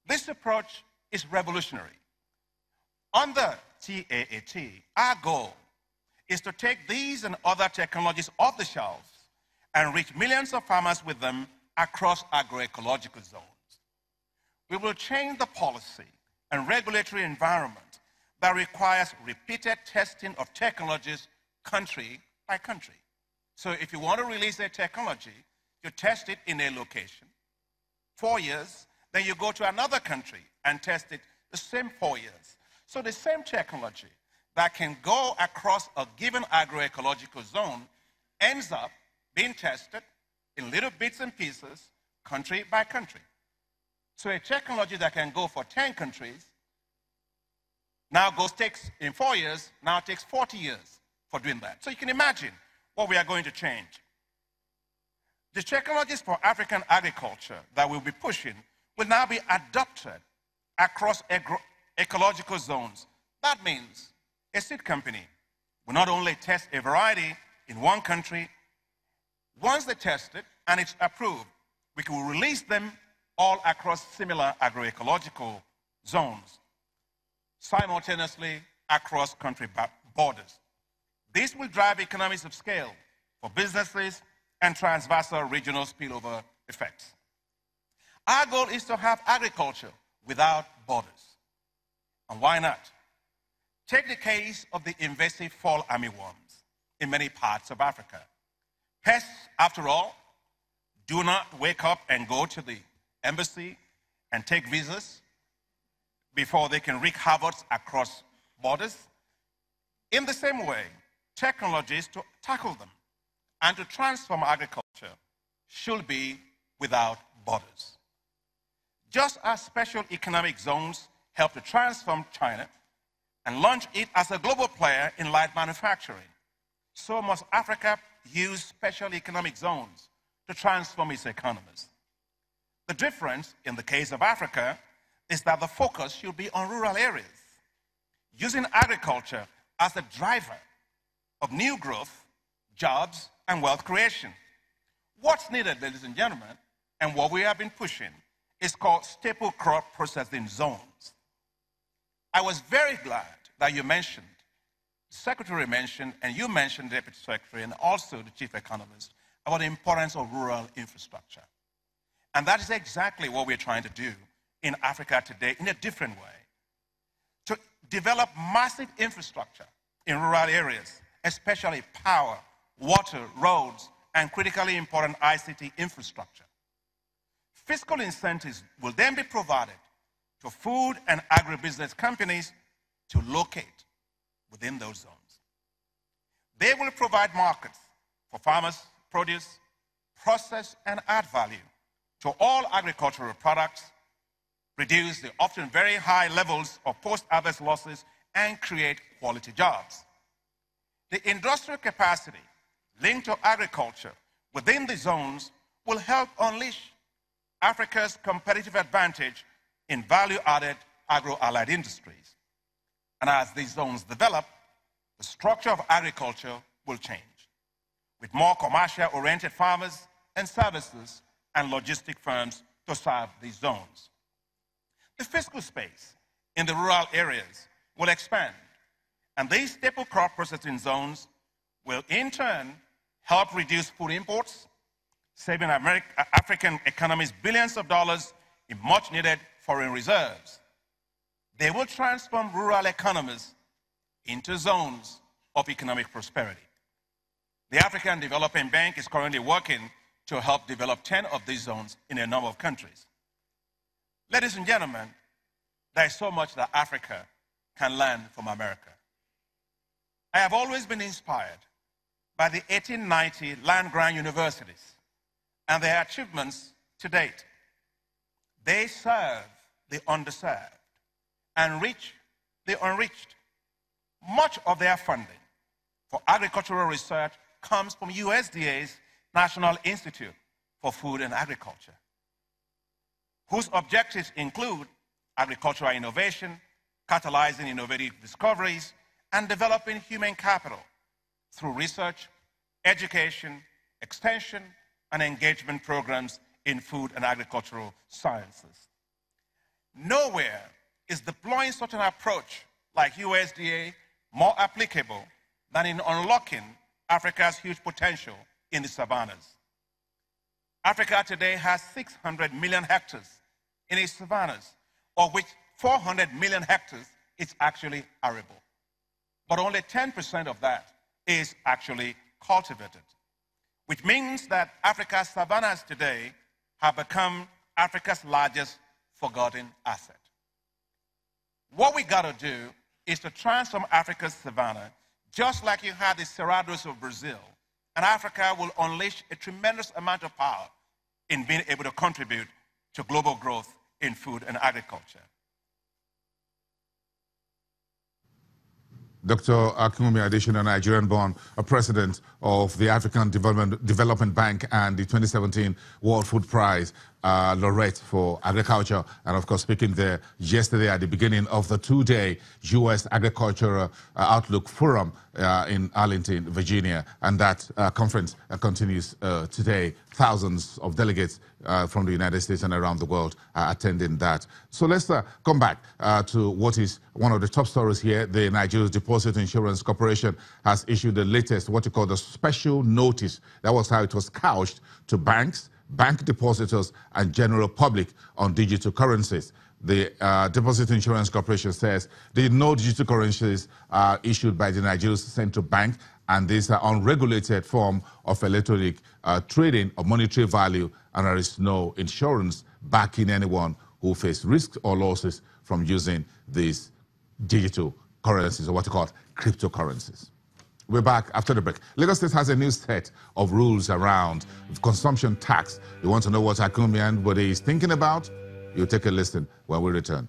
This approach is revolutionary. Under TAAT, our goal is to take these and other technologies off the shelves and reach millions of farmers with them across agroecological zones. We will change the policy and regulatory environment that requires repeated testing of technologies country by country. So if you want to release a technology, you test it in a location, 4 years, then you go to another country and test it the same 4 years. So the same technology that can go across a given agroecological zone ends up being tested in little bits and pieces, country by country. So a technology that can go for 10 countries now takes, in 4 years, now takes 40 years for doing that. So you can imagine what we are going to change. The technologies for African agriculture that we'll be pushing will now be adopted across ecological zones. That means a seed company will not only test a variety in one country, once they test it and it's approved, we can release them all across similar agroecological zones, simultaneously across country borders. This will drive economies of scale for businesses and transversal regional spillover effects. Our goal is to have agriculture without borders. And why not? Take the case of the invasive fall armyworms in many parts of Africa. Pests, after all, do not wake up and go to the embassy and take visas before they can wreak havoc across borders. In the same way, technologies to tackle them and to transform agriculture should be without borders. Just as special economic zones help to transform China and launch it as a global player in light manufacturing, so must Africa use special economic zones to transform its economies. The difference in the case of Africa is that the focus should be on rural areas, using agriculture as a driver of new growth, jobs, and wealth creation. What's needed, ladies and gentlemen, and what we have been pushing is called staple crop processing zones. I was very glad that you mentioned, the Secretary mentioned, and you mentioned, Deputy Secretary, and also the Chief Economist, about the importance of rural infrastructure. And that is exactly what we're trying to do in Africa today in a different way. To develop massive infrastructure in rural areas, especially power, water, roads, and critically important ICT infrastructure. Fiscal incentives will then be provided to food and agribusiness companies to locate within those zones. They will provide markets for farmers' produce, process and add value to all agricultural products, reduce the often very high levels of post-harvest losses, and create quality jobs. The industrial capacity linked to agriculture within the zones will help unleash Africa's competitive advantage in value-added agro-allied industries. And as these zones develop, the structure of agriculture will change, with more commercial-oriented farmers and services and logistic firms to serve these zones. The fiscal space in the rural areas will expand, and these staple crop processing zones will in turn help reduce food imports, saving African economies billions of dollars in much-needed foreign reserves. They will transform rural economies into zones of economic prosperity. The African Development Bank is currently working to help develop 10 of these zones in a number of countries. Ladies and gentlemen, there is so much that Africa can learn from America. I have always been inspired by the 1890 land-grant universities and their achievements to date. They serve the underserved and reach the unreached. Much of their funding for agricultural research comes from USDA's National Institute for Food and Agriculture, whose objectives include agricultural innovation, catalyzing innovative discoveries, and developing human capital through research, education, extension, and engagement programs in food and agricultural sciences. Nowhere is deploying such an approach like USDA more applicable than in unlocking Africa's huge potential in the savannas. Africa today has 600 million hectares in its savannas, of which 400 million hectares is actually arable. But only 10% of that is actually cultivated, which means that Africa's savannas today have become Africa's largest forgotten asset. What we got to do is to transform Africa's savanna, just like you had the cerrados of Brazil, and Africa will unleash a tremendous amount of power in being able to contribute to global growth in food and agriculture. Dr. Akinwumi Adesina, Nigerian-born, president of the African Development Bank and the 2017 World Food Prize laureate for agriculture, and of course speaking there yesterday at the beginning of the two-day U.S. Agricultural Outlook Forum in Arlington, Virginia, and that conference continues today. Thousands of delegates from the United States and around the world are attending that. So let's come back to what is one of the top stories here. The Nigerian Deposit Insurance Corporation has issued the latest, what you call the special notice. That was how it was couched to banks, bank depositors, and general public on digital currencies. The Deposit Insurance Corporation says the no digital currencies are issued by the Nigerian Central Bank, and these are unregulated form of electronic trading of monetary value, and there is no insurance backing anyone who face risks or losses from using these digital currencies, or what you call cryptocurrencies. We're back after the break. Lagos State has a new set of rules around consumption tax. You want to know what Akinwumi is thinking about? You take a listen when we return.